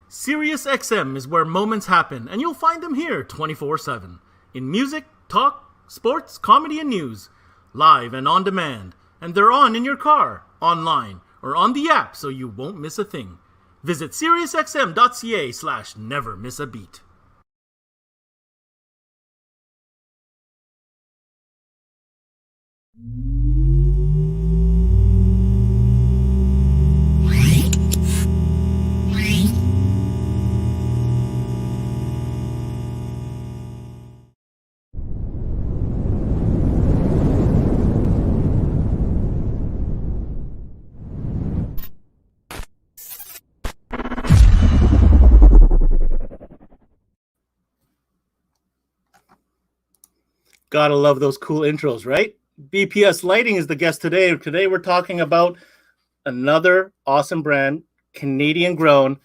SiriusXM is where moments happen, and you'll find them here 24/7. In music, talk, sports, comedy, and news. Live and on demand. And they're on in your car, online, or on the app so you won't miss a thing. Visit SiriusXM.ca/never miss a beat. Gotta love those cool intros, right? BPS Lighting is the guest today. Today we're talking about another awesome brand, Canadian grown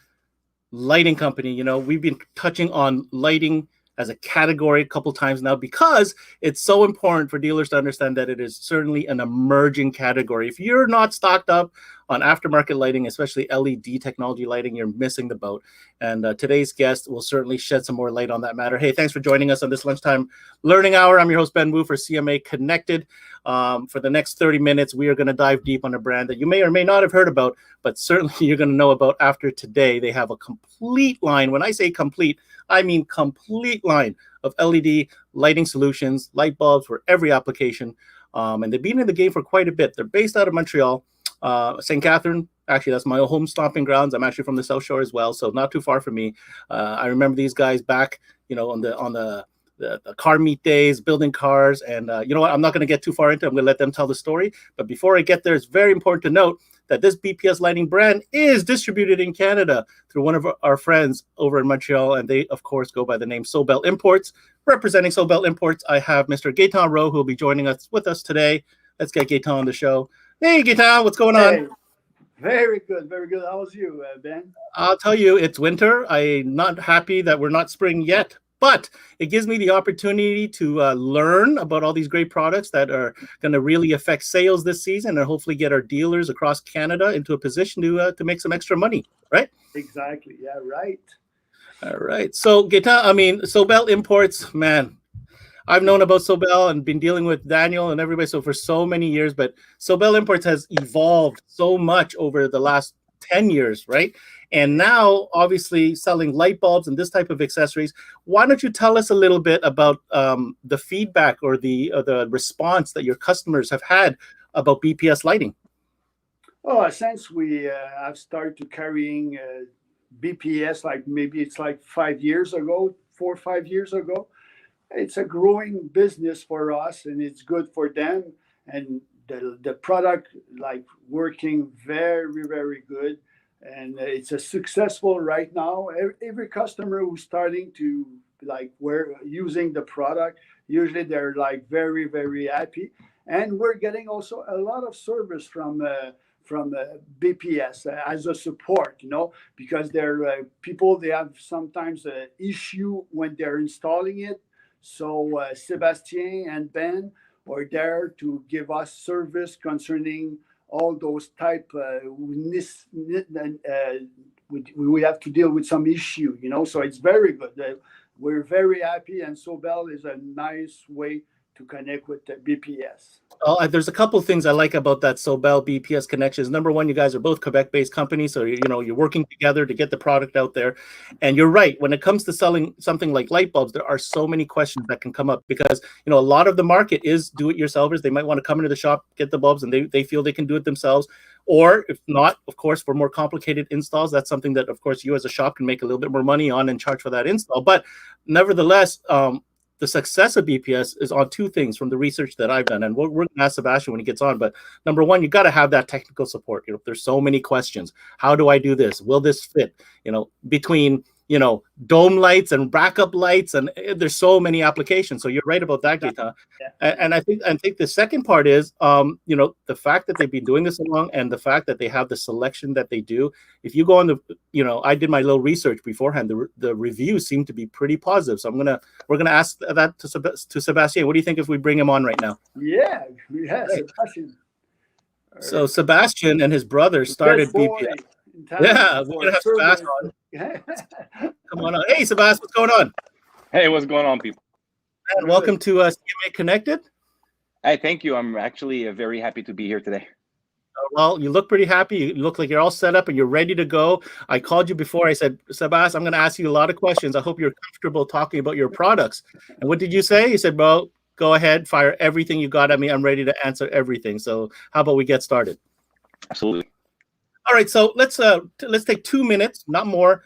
lighting company. You know, we've been touching on lighting as a category a couple times now because it's so important for dealers to understand that it is certainly an emerging category. If you're not stocked up on aftermarket lighting, especially LED technology lighting, you're missing the boat. And today's guest will certainly shed some more light on that matter. Hey, thanks for joining us on this lunchtime learning hour. I'm your host, Ben Wu for CMA Connected. For the next 30 minutes, we are going to dive deep on a brand that you may or may not have heard about, but certainly you're going to know about after today. They have a complete line. When I say complete, I mean complete line of LED lighting solutions, light bulbs for every application. And they've been in the game for quite a bit. They're based out of Montreal, St. Catherine. Actually, that's my home stomping grounds. I'm actually from the South Shore as well, so not too far from me. I remember these guys back, you know, on the car meet days, building cars. And you know what? I'm not going to get too far into it. I'm going to let them tell the story. But before I get there, it's very important to note that this BPS lighting brand is distributed in Canada through one of our friends over in Montreal. And they, of course, go by the name Sobel Imports. Representing Sobel Imports, I have Mr. Gaetan Rowe, who will be joining us with us today. Let's get Gaetan on the show. Hey, Gaetan, what's going on? Very good, very good. How's you, Ben? I'll tell you, it's winter. I'm not happy that we're not spring yet, but it gives me the opportunity to learn about all these great products that are going to really affect sales this season and hopefully get our dealers across Canada into a position to make some extra money, right? Exactly. Yeah, right. All right. So, Sobel Imports, man, I've known about Sobel and been dealing with Daniel and everybody for so many years, but Sobel Imports has evolved so much over the last 10 years, right? And now, obviously, selling light bulbs and this type of accessories. Why don't you tell us a little bit about the feedback or the response that your customers have had about BPS lighting? Oh, since we have started carrying BPS, like maybe it's like 5 years ago, 4 or 5 years ago, it's a growing business for us, and it's good for them. And the product like working very, very good. And it's a successful right now. Every customer who's starting to like we're using the product, usually they're like very, very happy. And we're getting also a lot of service from BPS as a support, you know, because they're people, they have sometimes an issue when they're installing it. So Sebastien and Ben are there to give us service concerning all those type we have to deal with some issue, you know. So it's very good. We're very happy, and Sobel is a nice way to connect with the BPS. There's a couple of things I like about that Sobel BPS connections. Number one, you guys are both Quebec-based companies, so you're working together to get the product out there. And you're right, when it comes to selling something like light bulbs, there are so many questions that can come up because a lot of the market is do-it-yourselfers. They might want to come into the shop, get the bulbs, and they feel they can do it themselves. Or if not, of course, for more complicated installs, that's something that, of course, you as a shop can make a little bit more money on and charge for that install. But nevertheless, the success of BPS is on two things from the research that I've done. And we're going to ask Sebastien when he gets on. But number one, you got to have that technical support. There's so many questions. How do I do this? Will this fit? Between dome lights and backup lights, and there's so many applications. So you're right about that, Gita. Yeah. And I think the second part is, the fact that they've been doing this so long, and the fact that they have the selection that they do. If you go on I did my little research beforehand. The reviews seem to be pretty positive. So we're gonna ask that to Sebastien. What do you think if we bring him on right now? Yeah, right. Sebastien. So Sebastien and his brother started BPS. in time Yeah, we're for gonna have service. Sebastien on. Come on on. Hey, Sebastien, what's going on? Hey, what's going on, people? And welcome to CMA Connected. Hey, thank you. I'm actually very happy to be here today. Well, you look pretty happy. You look like you're all set up and you're ready to go. I called you before. I said, Sebastien, I'm going to ask you a lot of questions. I hope you're comfortable talking about your products. And what did you say? You said, well, go ahead, fire everything you got at me. I'm ready to answer everything. So how about we get started? Absolutely. All right. So let's take 2 minutes, not more.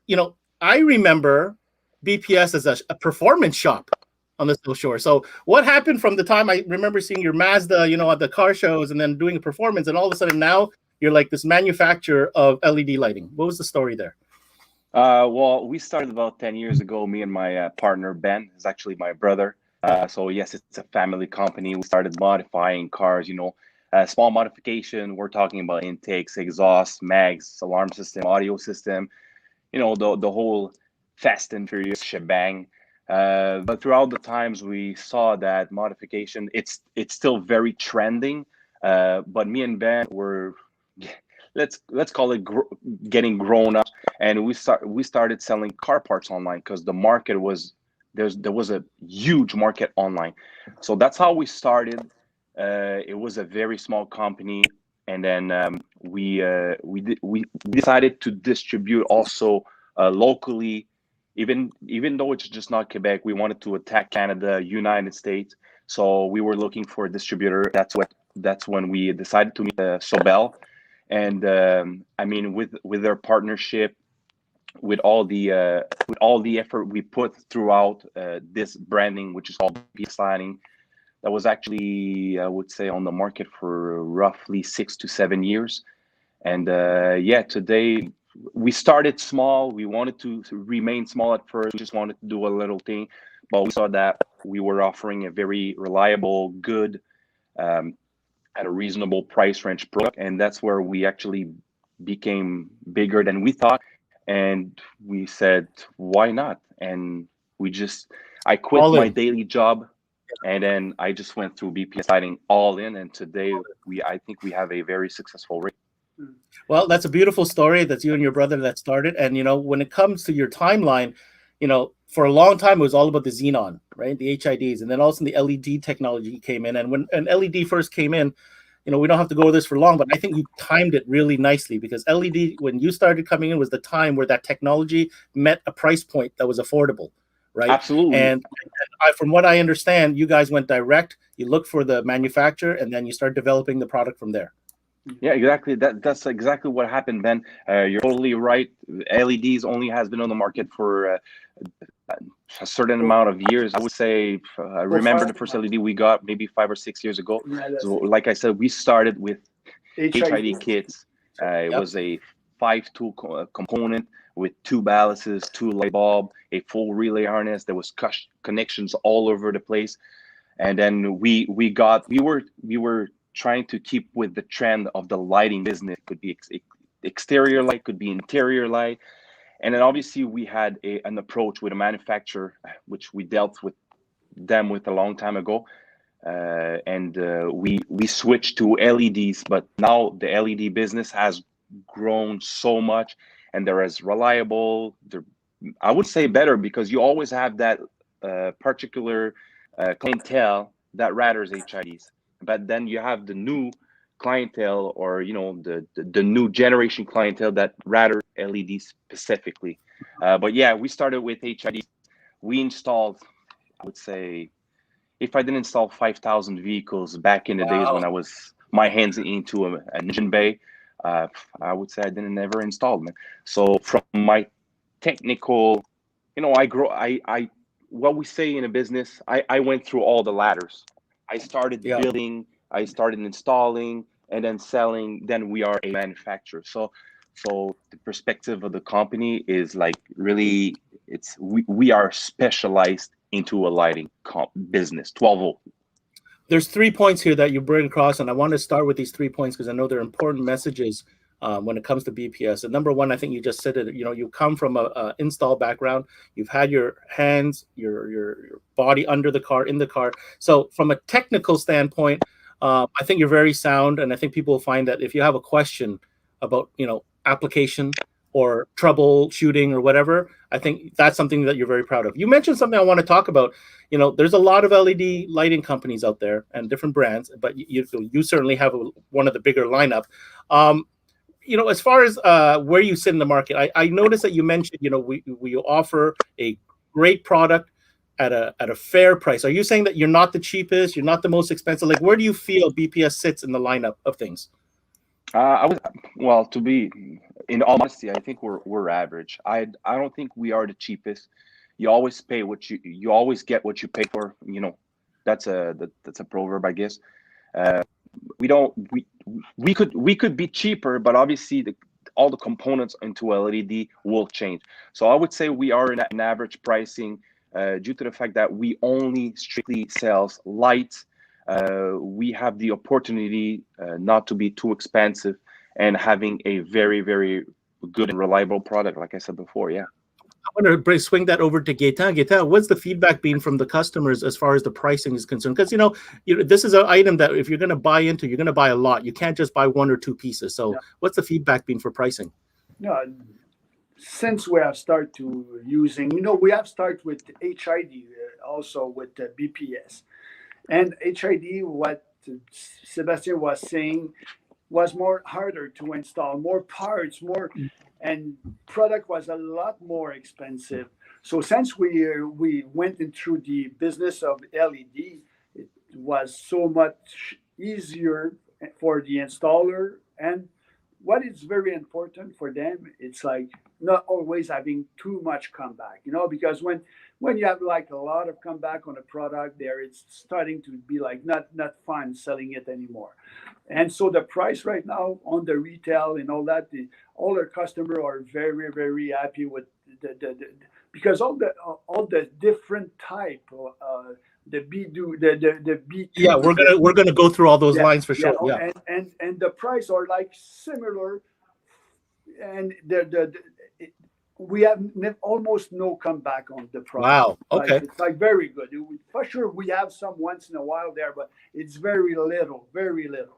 You know, I remember BPS as a performance shop on the South Shore. So what happened from the time I remember seeing your Mazda, you know, at the car shows and then doing a performance, and all of a sudden now you're like this manufacturer of LED lighting? What was the story there? Well, we started about 10 years ago. Me and my partner, Ben, is actually my brother. So yes, it's a family company. We started modifying cars, you know, small modification. We're talking about intakes, exhaust, mags, alarm system, audio system, you know, the whole fast and furious shebang. But throughout the times, we saw that modification, it's still very trending. But me and Ben were, let's call it getting grown up, and we started selling car parts online because the market was there was a huge market online. So that's how we started. It was a very small company, and then we decided to distribute also locally. Even though it's just not Quebec, we wanted to attack Canada, United States. So we were looking for a distributor. That's when we decided to meet Sobel, and I mean with their partnership, with all the effort we put throughout this branding, which is called BPS Lighting, that was actually, I would say, on the market for roughly 6 to 7 years. And yeah, today we started small. We wanted to remain small at first. We just wanted to do a little thing, but we saw that we were offering a very reliable, good, at a reasonable price range product, and that's where we actually became bigger than we thought. And we said, why not? And I quit All my in. daily job, and then I just went through BPS Lighting all in. And today I think we have a very successful rate. Well, that's a beautiful story. That's you and your brother that started. And, you know, when it comes to your timeline, you know, for a long time, it was all about the xenon, right? The HIDs. And then also the LED technology came in. And when an LED first came in, you know, we don't have to go over this for long, but I think you timed it really nicely, because LED, when you started coming in, was the time where that technology met a price point that was affordable, right? Absolutely. And from what I understand, you guys went direct. You looked for the manufacturer, and then you start developing the product from there. Yeah, exactly. That's exactly what happened, Ben. You're totally right. LEDs only has been on the market for a certain amount of years. I would say, I remember the first LED we got maybe 5 or 6 years ago. So, like I said, we started with HID kits. It was a 5-tool component with 2 balances, 2 light bulb, a full relay harness. There was connections all over the place, and then we were trying to keep with the trend of the lighting business. It could be exterior light, could be interior light. And then obviously we had an approach with a manufacturer, which we dealt with them with a long time ago. And we switched to LEDs, but now the LED business has grown so much, and they're as reliable. I would say better, because you always have that particular clientele that ratters HIDs. But then you have the new clientele, or you know, the new generation clientele that rather LEDs specifically. But yeah, we started with HIDs. We installed, I would say, if I didn't install 5,000 vehicles back in the days when I was my hands into an engine bay, I would say I didn't ever install, man. So from my technical, you know, I what we say in a business, I went through all the ladders. I started building, I started installing, and then selling. Then we are a manufacturer. So the perspective of the company is like, really, we are specialized into a lighting business, 12-volt. There's 3 points here that you bring across, and I want to start with these 3 points because I know they're important messages when it comes to BPS. And number one, I think you just said it. You know, you come from a install background. You've had your hands, your body under the car, in the car. So from a technical standpoint, I think you're very sound, and I think people will find that if you have a question about, you know, application or troubleshooting or whatever, I think that's something that you're very proud of. You mentioned something I want to talk about. You know, there's a lot of LED lighting companies out there and different brands, but you certainly have one of the bigger lineup. You know, as far as where you sit in the market, I noticed that you mentioned, you know, we offer a great product at a fair price. Are you saying that you're not the cheapest, you're not the most expensive? Like, where do you feel BPS sits in the lineup of things? Well, to be in all honesty, I think we're average. I don't think we are the cheapest. You always pay what you always get what you pay for. You know, that's a proverb, I guess. We could be cheaper, but obviously all the components into LED will change. So I would say we are in an average pricing due to the fact that we only strictly sells lights. We have the opportunity not to be too expensive and having a very, very good and reliable product, like I said before. Yeah. I want to swing that over to Gaetan. Gaetan, what's the feedback been from the customers as far as the pricing is concerned? Because, you know, this is an item that if you're going to buy into, you're going to buy a lot. You can't just buy one or two pieces. So what's the feedback been for pricing? No, since we have started to using, you know, we have started with HID, also with BPS. And HID, what Sebastien was saying, was more harder to install, more parts, more, and product was a lot more expensive. So since we went into the business of LED, it was so much easier for the installer. And what is very important for them, it's like not always having too much comeback, you know, because when you have like a lot of comeback on a product there, it's starting to be like not fun selling it anymore. And so the price right now on the retail and all that, all our customers are very, very happy with the because all the different type the B2. Yeah, we're gonna go through all those lines for sure. Yeah. And the price are like similar, and we have almost no comeback on the product. Wow. Okay. Like, it's like very good. For sure, we have some once in a while there, but it's very little, very little.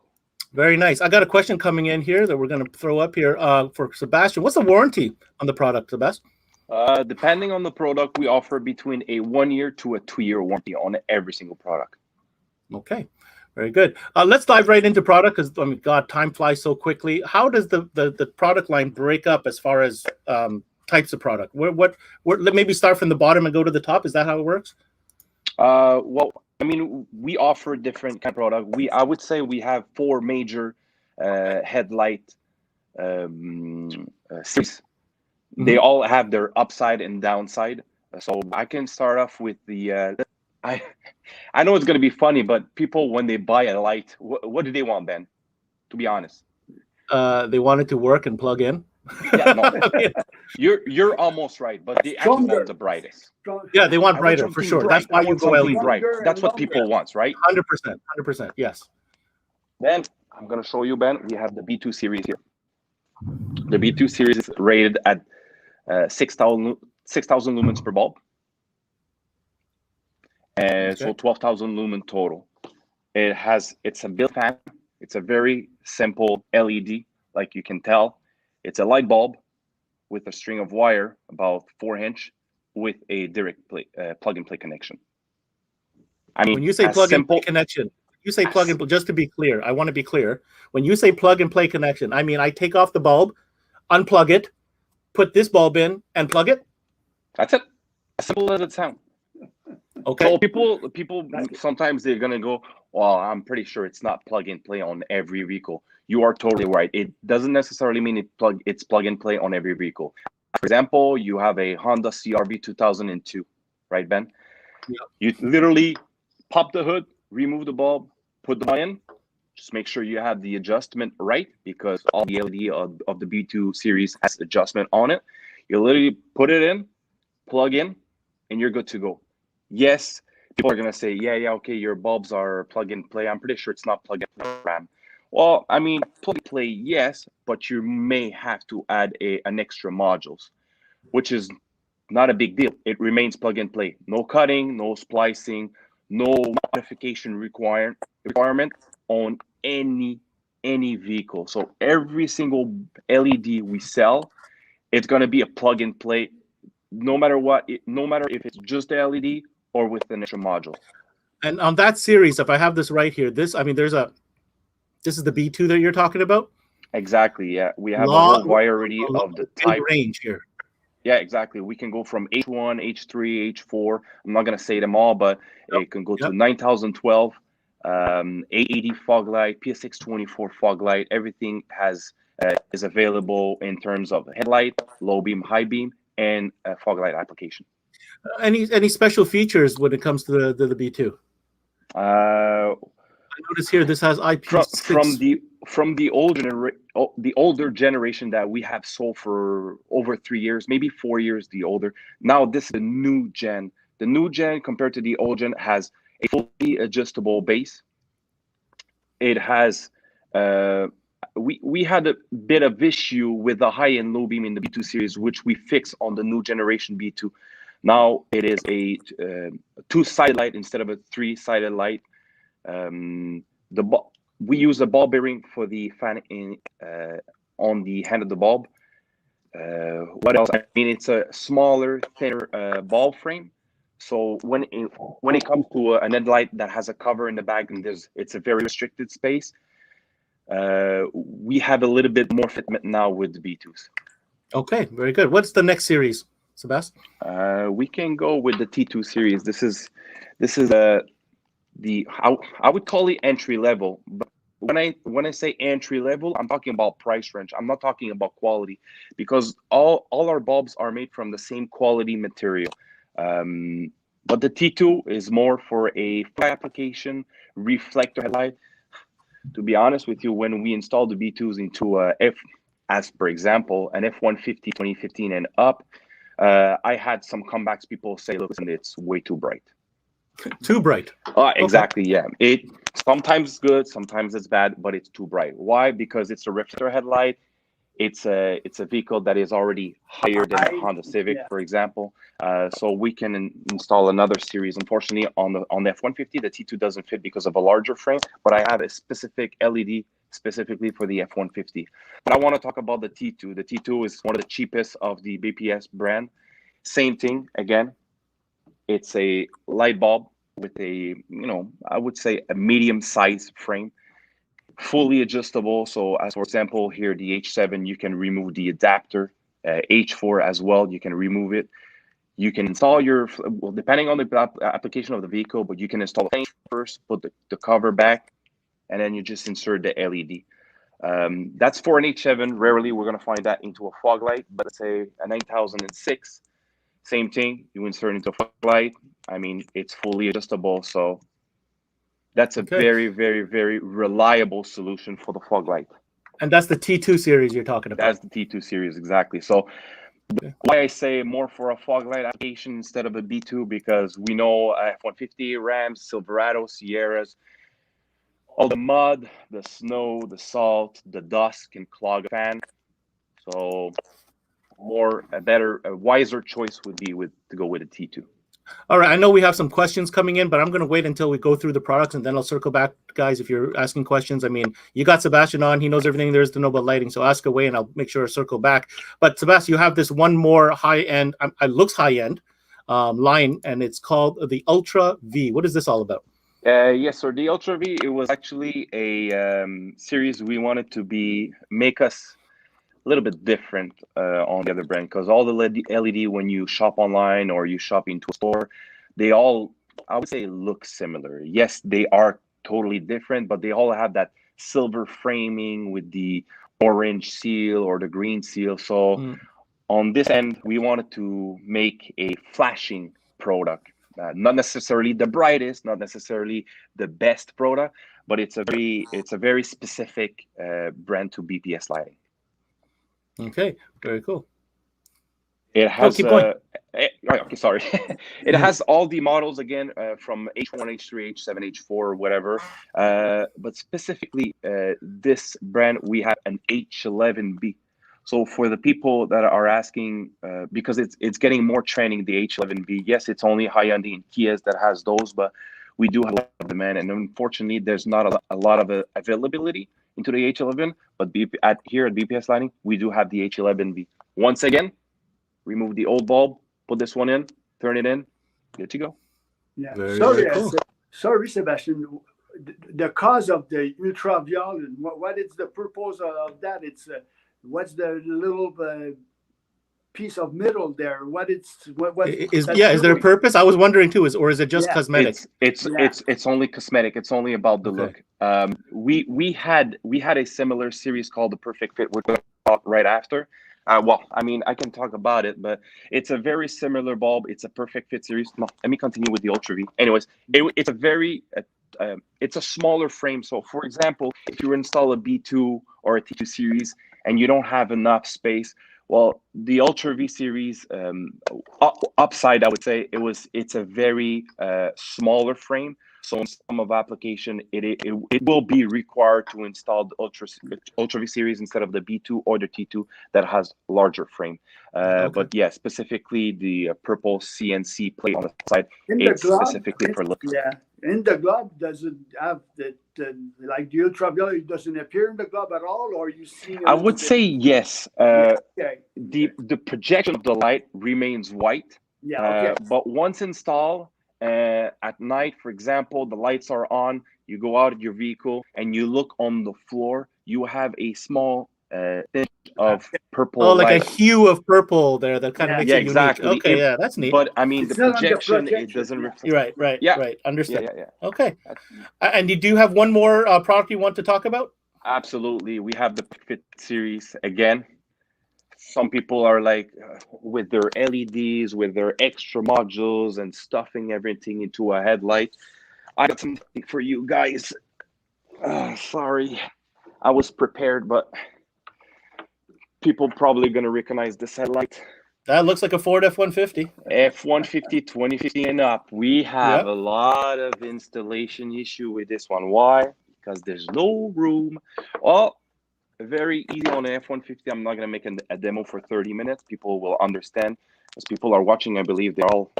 Very nice. I got a question coming in here that we're going to throw up here for Sebastien. What's the warranty on the product, Sebastien? Depending on the product, we offer between a 1 year to a 2 year warranty on every single product. Okay, very good. Let's dive right into product because, I mean, God, time flies so quickly. How does the product line break up as far as types of product? What let maybe start from the bottom and go to the top. Is that how it works? Well, I mean, we offer different kind of product. I would say we have 4 major headlight series. They all have their upside and downside. So I can start off with the. I know it's going to be funny, but people, when they buy a light, what do they want, Ben? To be honest, they want it to work and plug in. Yeah, no, you're almost right, but they actually want the brightest. Yeah, they want brighter for sure. Bright. That's why you go LED. Bright. That's what people want, right? 100%. Yes. Then I'm going to show you, Ben. We have the B2 series here. The B2 series is rated at 6,000 lumens per bulb, and so 12,000 lumen total. It's a built fan. It's a very simple LED, like you can tell. It's a light bulb with a string of wire about 4-inch with a direct plug-and-play connection. I mean, when you say plug-and-play connection, you say plug-and-play. Just to be clear, I want to be clear. When you say plug-and-play connection, I mean I take off the bulb, unplug it, put this bulb in, and plug it. That's it. As simple as it sounds. Okay. So people sometimes they're gonna go, well, I'm pretty sure it's not plug and play on every vehicle. You are totally right. It doesn't necessarily mean it's plug and play on every vehicle. For example, you have a Honda CR-V 2002, right, Ben? Yeah. You literally pop the hood, remove the bulb, put the bulb in. Just make sure you have the adjustment right, because all the LED of the B2 series has adjustment on it. You literally put it in, plug in, and you're good to go. Yes, people are gonna say, yeah, okay, your bulbs are plug and play. I'm pretty sure it's not plug and play, RAM. Well, I mean, plug and play, yes, but you may have to add an extra modules, which is not a big deal. It remains plug and play. No cutting, no splicing, no modification requirement on any any vehicle. So every single LED we sell, it's going to be a plug and play, no matter what, no matter if it's just the LED or with an extra module. And on that series, if I have this right here, this is the B2 that you're talking about. Exactly. Yeah, we have a whole variety of the big type range here. Yeah, exactly. We can go from H1, H3, H4. I'm not going to say them all, but it can go to 9012, 880 fog light, PS624 fog light. Everything is available in terms of headlight, low beam, high beam, and fog light application. Any special features when it comes to the B2? I notice here this has IP6. From the older generation that we have sold for over 3 years, maybe 4 years, the older. Now this is the new gen. The new gen compared to the old gen has a fully adjustable base. It has we had a bit of issue with the high and low beam in the B2 series, which we fixed on the new generation B2. Now it is a 2-sided light instead of a 3-sided light. We use a ball bearing for the fan on the hand of the bulb. What else? I mean, it's a smaller, thinner ball frame. So when it comes to an headlight that has a cover in the back and it's a very restricted space, we have a little bit more fitment now with the B2s. Okay, very good. What's the next series, Sebastien? We can go with the T2 series. This is I would call it entry level, but when I say entry level, I'm talking about price range. I'm not talking about quality, because all our bulbs are made from the same quality material. But the T2 is more for a flat application, reflector headlight. To be honest with you, when we installed the B2s into as per example, an F-150 2015 and up, I had some comebacks. People say, look, it's way too bright. Too bright. Exactly. Yeah. It sometimes good, sometimes it's bad, but it's too bright. Why? Because it's a reflector headlight. It's a vehicle that is already higher than the Honda Civic, for example. So we can install another series. Unfortunately, on the F-150, the T2 doesn't fit because of a larger frame, but I have a specific LED specifically for the F-150. But I want to talk about the T2. The T2 is one of the cheapest of the BPS brand. Same thing again. It's a light bulb with a, I would say a medium size frame, fully adjustable. So as for example, here, the H7, you can remove the adapter, H4 as well, you can remove it. You can install depending on the application of the vehicle, but you can install the thing first, put the cover back, and then you just insert the LED. That's for an H7. Rarely we're going to find that into a fog light, but let's say a 9006, same thing, you insert into a fog light. I mean, it's fully adjustable, so that's a very, very, very reliable solution for the fog light. And that's the T2 series you're talking about. That's the T2 series, exactly. So why I say more for a fog light application instead of a B2, because we know F-150, Rams, Silverado, Sierras, all the mud, the snow, the salt, the dust can clog a fan. So a wiser choice would be to go with a T2. All right, I know we have some questions coming in, but I'm going to wait until we go through the products, and then I'll circle back, guys, if you're asking questions. I mean, you got Sebastien on. He knows everything there is to know about lighting, so ask away, and I'll make sure to circle back. But, Sebastien, you have this one more high-end, it looks high-end, line, and it's called the Ultra V. What is this all about? Yes, sir. The Ultra V, it was actually a series we wanted to make us a little bit different on the other brand, because all the LED, when you shop online or you shop into a store, they all, I would say, look similar. Yes, they are totally different, but they all have that silver framing with the orange seal or the green seal. So on this end, we wanted to make a flashing product. Not necessarily the brightest, not necessarily the best product, but it's a very specific brand to BPS Lighting. Okay, very cool. It has sorry. It has all the models again from H1, H3, H7, H4, whatever. But specifically, this brand, we have an H11B. So for the people that are asking, because it's getting more trending, the H11B. Yes, it's only high-end in Kias that has those, but we do have a lot of demand, and unfortunately, there's not a lot of availability. into the H11, but here at BPS Lighting, we do have the H11B. Once again, remove the old bulb, put this one in, turn it in, good to go. Yeah. Very cool. Sorry, Sebastien. The cause of the ultraviolet, what is the purpose of that? It's what's the little piece of metal there? Is there a purpose? I was wondering too. Is it just cosmetic? It's only cosmetic. It's only about the look. We had a similar series called the Perfect Fit. We're going to talk right after. Well, I mean, I can talk about it, but it's a very similar bulb. It's a Perfect Fit series. No, let me continue with the Ultra V. Anyways, it's a very it's a smaller frame. So, for example, if you install a B2 or a T2 series and you don't have enough space, well, the Ultra V series upside, I would say, it's a very smaller frame. So in some of application, it will be required to install the Ultra V series instead of the B2 or the T2 that has larger frame. But yeah, specifically the purple CNC plate on the side, it's specifically for look. Yeah, in the glove, does it have like the ultraviolet doesn't appear in the glove at all, or you see? I would say yes. The projection of the light remains white. Yeah. But once installed, at night, for example, the lights are on, you go out of your vehicle and you look on the floor, you have a small tinge of purple light. A hue of purple there that kind of makes it exactly. unique. Okay, that's neat. But I mean, the projection, it doesn't reflect. Right. Understood. Yeah. Okay. And you do have one more product you want to talk about? Absolutely. We have the Fit series again. Some people are like with their LEDs, with their extra modules and stuffing everything into a headlight. I got something for you guys. Sorry, I was prepared, but people probably going to recognize this headlight. That looks like a Ford F-150. F-150, 2050 and up. We have a lot of installation issue with this one. Why? Because there's no room. Well, very easy on an F-150. I'm not going to make a demo for 30 minutes. People will understand. As people are watching, I believe they're all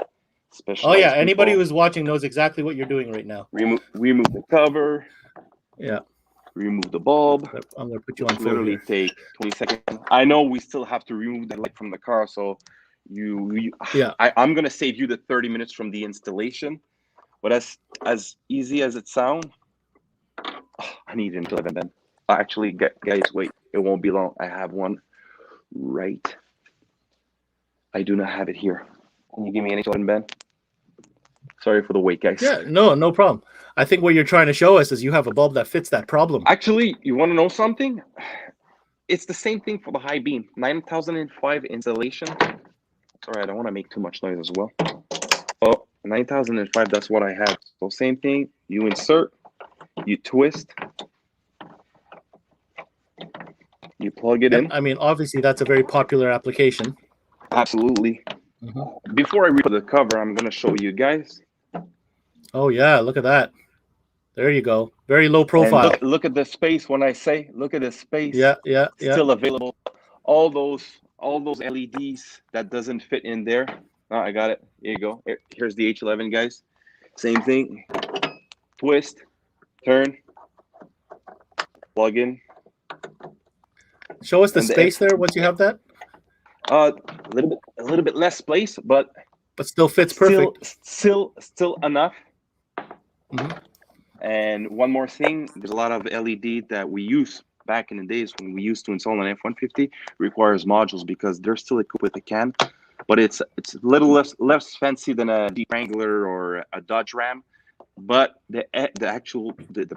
specialized. Oh, yeah. Anybody who's watching knows exactly what you're doing right now. Remove the cover. Yeah. Remove the bulb. I'm going to put you on literally take 20 seconds. I know we still have to remove the light from the car, so I'm going to save you the 30 minutes from the installation. But as easy as it sounds, I need an 11 then. Actually, guys, wait. It won't be long. I have one right. I do not have it here. Can you give me an H11, Ben? Sorry for the wait, guys. Yeah, no problem. I think what you're trying to show us is you have a bulb that fits that problem. Actually, you want to know something? It's the same thing for the high beam. 9005 installation. Sorry, I don't want to make too much noise as well. Oh, 9005, that's what I have. So same thing. You insert, you twist, you plug it in. I mean, obviously, that's a very popular application. Absolutely. Before I read the cover, I'm going to show you guys. Oh, yeah. Look at that. There you go. Very low profile. And look at the space. When I say, look at the space. Yeah. Still available. All those LEDs that doesn't fit in there. Oh, I got it. Here you go. Here's the H11, guys. Same thing. Twist, turn, plug in. Show us the space there once you have that. A little bit less space, but still fits perfect. Still enough. And one more thing, there's a lot of LED that we use back in the days when we used to install an F-150 requires modules because they're still equipped with a can, but it's a little less fancy than a Jeep Wrangler or a Dodge Ram. But the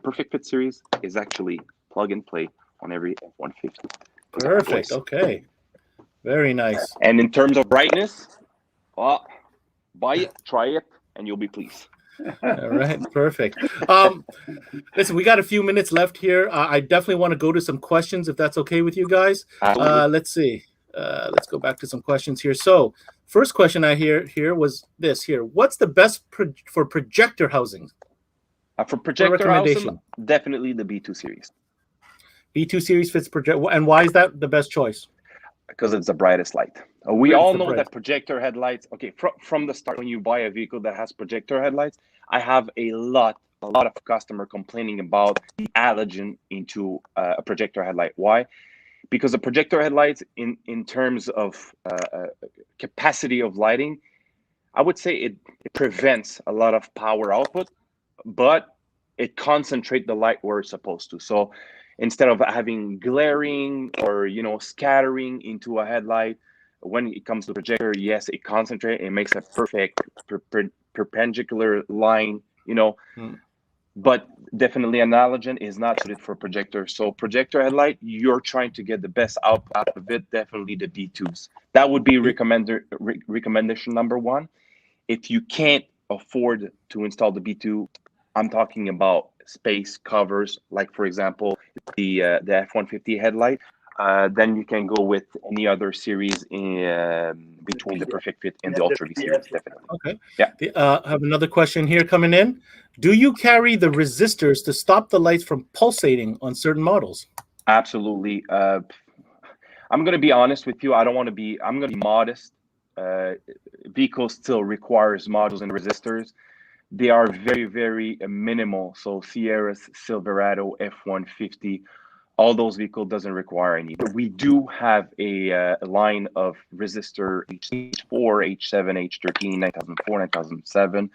Perfect Fit series is actually plug and play on every F-150. Perfect. Okay. Very nice. And in terms of brightness, well, buy it, try it, and you'll be pleased. All right, perfect. Listen, we got a few minutes left here. I definitely want to go to some questions if that's okay with you guys. Let's see. Let's go back to some questions here. So, first question I hear was this here. What's the best for projector housing? For projector housing, definitely the B2 series. B2 series fits projector. And why is that the best choice? Because it's the brightest light. We all know that projector headlights, okay, from the start, when you buy a vehicle that has projector headlights, I have a lot a lot of customer complaining about the halogen into a projector headlight. Why? Because the projector headlights, in terms of capacity of lighting, I would say it prevents a lot of power output, but it concentrates the light where it's supposed to. So instead of having glaring or scattering into a headlight, when it comes to projector, yes, it concentrates. It makes a perfect perpendicular line. But definitely an halogen is not suited for projector. So projector headlight, you're trying to get the best out of it. Definitely the B2s. That would be recommendation number one. If you can't afford to install the B2, I'm talking about space covers, like for example the F-150 headlight. Then you can go with any other series between the Perfect Fit and the Ultra V series, definitely. Okay. Yeah. I have another question here coming in. Do you carry the resistors to stop the lights from pulsating on certain models? Absolutely. I'm going to be honest with you. I'm going to be modest. Vehicle still requires modules and resistors. They are very, very minimal. So Sierras, Silverado, F-150, all those vehicles doesn't require any. But we do have a line of resistor H4, H7, H13, 9004, 9007.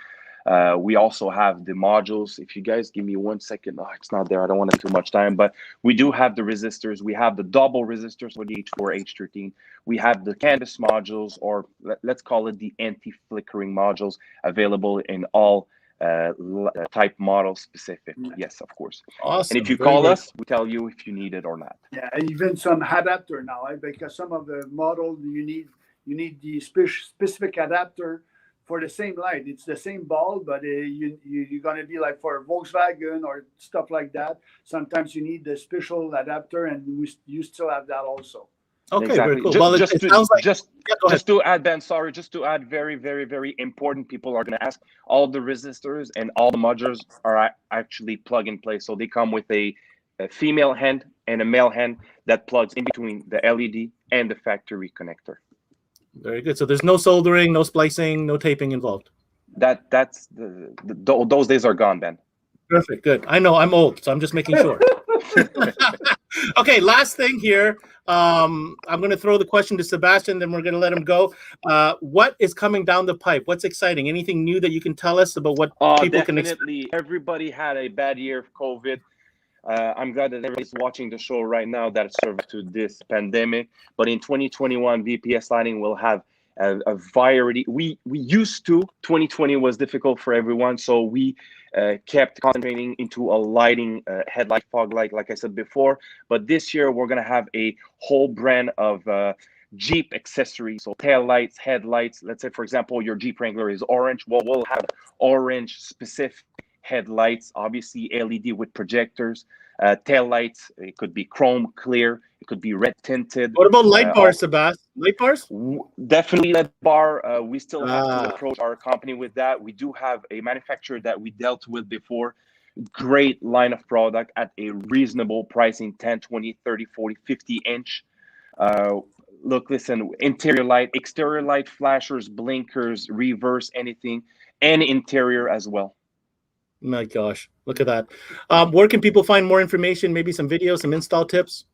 We also have the modules. If you guys give me 1 second, it's not there. I don't want to take too much time, but we do have the resistors. We have the double resistors for the H4, H13. We have the canvas modules, or let's call it the anti-flickering modules, available in all type model specific. Yes, of course. Awesome. And if you call us, we tell you if you need it or not. Yeah, even some adapter now, because some of the model you need the specific adapter for the same light. It's the same bulb, but you're going to be like for Volkswagen or stuff like that. Sometimes you need the special adapter, and you still have that also. Okay, exactly. Very cool. Well, it sounds like just to add, Ben, sorry, just to add, very, very, very important. People are going to ask. All the resistors and all the modules are actually plug and play. So they come with a female hand and a male hand that plugs in between the LED and the factory connector. Very good. So there's no soldering, no splicing, no taping involved. That's those days are gone, Ben. Perfect. Good. I know I'm old, so I'm just making sure. Okay, last thing here. I'm going to throw the question to Sebastien, then we're going to let him go. What is coming down the pipe? What's exciting? Anything new that you can tell us about what people can expect? Definitely. Everybody had a bad year of COVID. I'm glad that everybody's watching the show right now that served to this pandemic. But in 2021, BPS Lighting will have a variety. We used to, 2020 was difficult for everyone, so we kept concentrating into a lighting headlight, fog light, like I said before. But this year, we're going to have a whole brand of Jeep accessories, so tail lights, headlights. Let's say, for example, your Jeep Wrangler is orange. Well, we'll have orange specific headlights, obviously LED with projectors, tail lights. It could be chrome clear. It could be red tinted. What about light bars, Sebastien? Light bars? Definitely LED bar. We still have to approach our company with that. We do have a manufacturer that we dealt with before. Great line of product at a reasonable pricing, 10, 20, 30, 40, 50 inch. Look, listen, interior light, exterior light, flashers, blinkers, reverse, anything, and interior as well. My gosh, look at that. Where can people find more information? Maybe some videos, some install tips?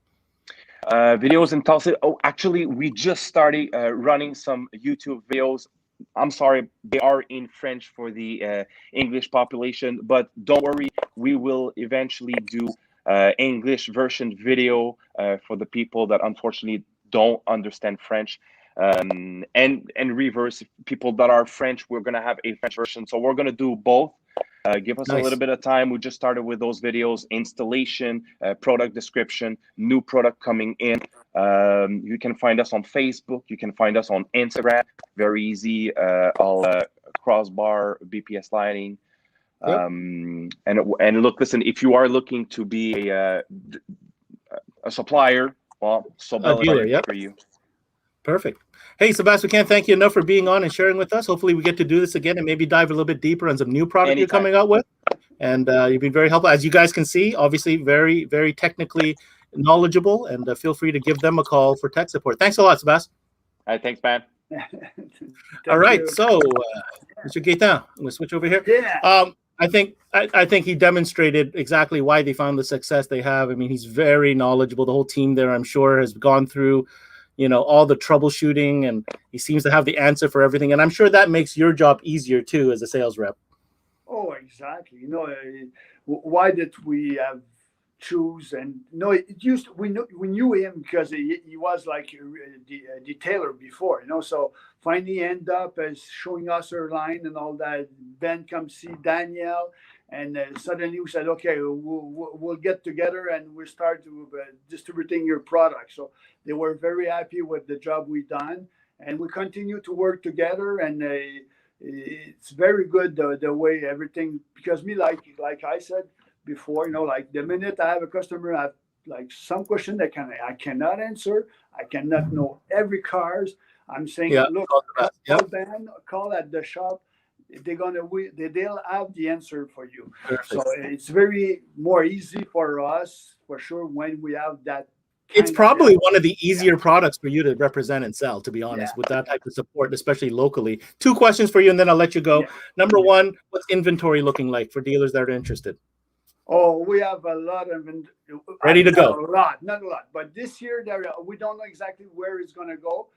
Videos and talks. Oh, actually, we just started running some YouTube videos. I'm sorry, they are in French for the English population, but don't worry, we will eventually do English version video for the people that unfortunately don't understand French. And reverse, people that are French, we're gonna have a French version. So we're gonna do both. Give us a little bit of time. We just started with those videos, installation, product description, new product coming in. You can find us on Facebook. You can find us on Instagram. Very easy. All crossbar, BPS Lighting. Yep. And look, listen, if you are looking to be a supplier, well, Sobel Imports for you. Perfect. Hey, Sebastien, we can't thank you enough for being on and sharing with us. Hopefully we get to do this again and maybe dive a little bit deeper on some new product you're coming out with. And you've been very helpful. As you guys can see, obviously very, very technically knowledgeable, and feel free to give them a call for tech support. Thanks a lot, Sebastien. All right, thanks, man. All right, so Mr. Gaetan, I'm going to switch over here. Yeah. I think he demonstrated exactly why they found the success they have. I mean, he's very knowledgeable. The whole team there, I'm sure, has gone through, all the troubleshooting, and he seems to have the answer for everything. And I'm sure that makes your job easier too as a sales rep. Oh, exactly. Why did we have choose? And no, it used we knew him because he was like a detailer before, so finally end up as showing us her line and all that. Ben come see Danielle, and suddenly we said, okay, we'll get together and we start to distributing your product. So they were very happy with the job we done, and we continue to work together. And it's very good the way everything, because me, like I said before, like the minute I have a customer, I have like some question that I cannot answer. I cannot know every cars. I'm saying, look, call Ben, call at the shop. They'll have the answer for you. Perfect. So it's very more easy for us for sure when we have that. It's probably one of the easier products for you to represent and sell, to be honest, with that type of support, especially locally. 2 questions for you, and then I'll let you go. Number one, what's inventory looking like for dealers that are interested? Oh, we have a lot of ready to go. Not a lot, but this year we don't know exactly where it's going to go.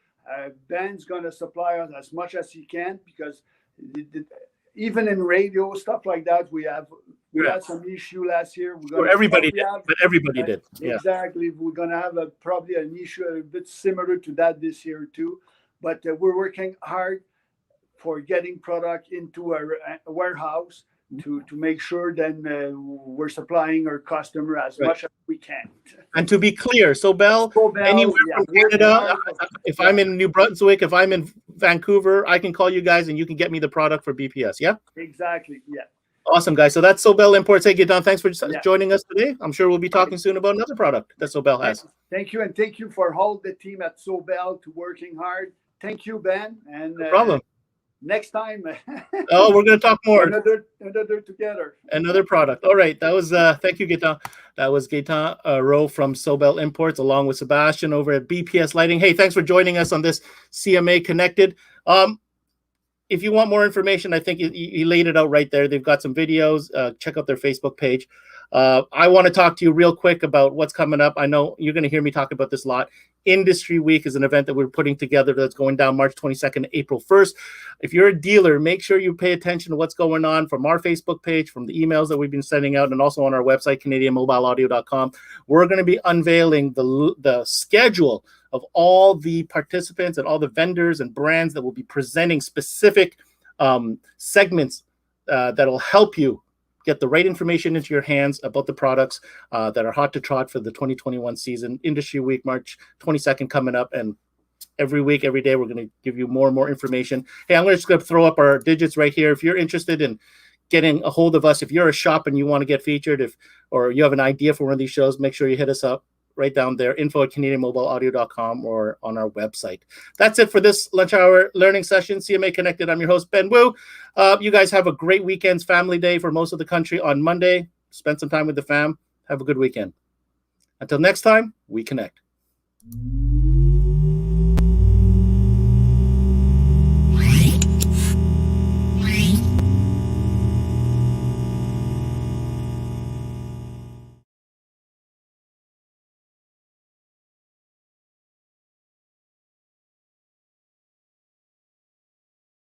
Ben's going to supply us as much as he can, because even in radio stuff like that, we had some issue last year. Everybody did. Exactly. We're going to have probably an issue a bit similar to that this year too, but we're working hard for getting product into a warehouse to make sure then we're supplying our customer as much as we can. And to be clear, Sobel, anywhere from Canada, if I'm in New Brunswick, if I'm in Vancouver, I can call you guys and you can get me the product for BPS, yeah? Exactly, yeah. Awesome, guys. So that's Sobel Imports. Hey, Gaetan, thanks for joining us today. I'm sure we'll be talking soon about another product that Sobel has. Thank you, and thank you for all the team at Sobel to working hard. Thank you, Ben. And no problem. Next time. Oh, we're going to talk more. Another together. Another product. All right. That was, thank you, Gaetan. That was Gaetan Rowe from Sobel Imports, along with Sebastien over at BPS Lighting. Hey, thanks for joining us on this CMA Connected. If you want more information, I think he laid it out right there. They've got some videos. Check out their Facebook page. I want to talk to you real quick about what's coming up. I know you're going to hear me talk about this a lot. Industry Week is an event that we're putting together that's going down March 22nd to April 1st. If you're a dealer, make sure you pay attention to what's going on from our Facebook page, from the emails that we've been sending out, and also on our website, CanadianMobileAudio.com. We're going to be unveiling the schedule of all the participants and all the vendors and brands that will be presenting specific segments that'll help you get the right information into your hands about the products that are hot to trot for the 2021 season. Industry Week, March 22nd coming up, and every week, every day, we're going to give you more and more information. Hey, I'm just going to throw up our digits right here. If you're interested in getting a hold of us, if you're a shop and you want to get featured, or you have an idea for one of these shows, make sure you hit us up right down there, info@CanadianMobileAudio.com or on our website. That's it for this lunch hour learning session. CMA Connected. I'm your host, Ben Wu. You guys have a great weekend's family day for most of the country on Monday. Spend some time with the fam. Have a good weekend. Until next time, we connect.